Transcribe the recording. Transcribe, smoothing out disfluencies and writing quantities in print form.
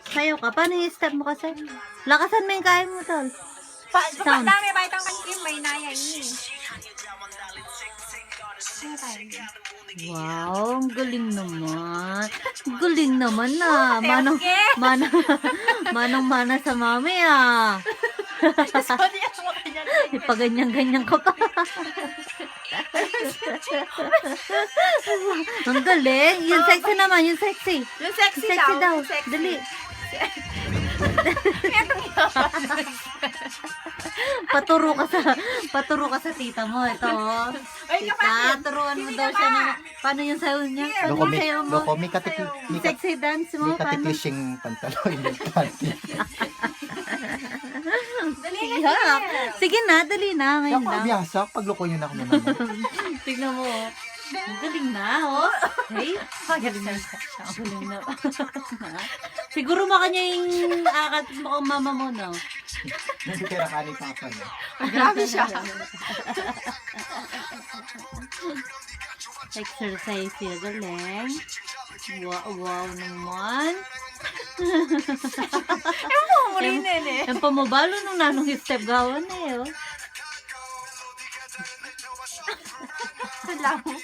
Sayo ka. Paano yung step mo kasi? Lakasan mo yung kaya mo, tol. Sound. Dami ba itong kankim? May naya ini. Wow, ang galing naman. Galing naman na. Manang-mana sa mami ah. Ipaganyan-ganyan ka pa. Ang galing. Yung sexy naman, yung sexy. Yung sexy Sexy daw. Sexy. Dali. Paturo ka sa tita mo. Ito oh. Ay, Tita, kapatid. turuan mo Hindi daw na siya ba? na. Paano yung sayo niya? Paano Loko, yung may, sayo mo? loko, may Sexy dance mo. Paano? katiklising pantalon yung panty. Dali na. Yeah. Sige na, dali na. Ngayon Ako lang. abiyasa, pagloko yun ako naman. Tignan mo. Oh. Ang galing na, oh. Hey, galing na. Ang galing na. Siguro makanya yung akat mo kang mama mo, no? Hindi kaya nakani papa niya. Grabe siya. Exercise yun. Galing. Wow naman. Muli na eh. Yung pamabalo nung nanong step gawan eh, oh. Alam mo.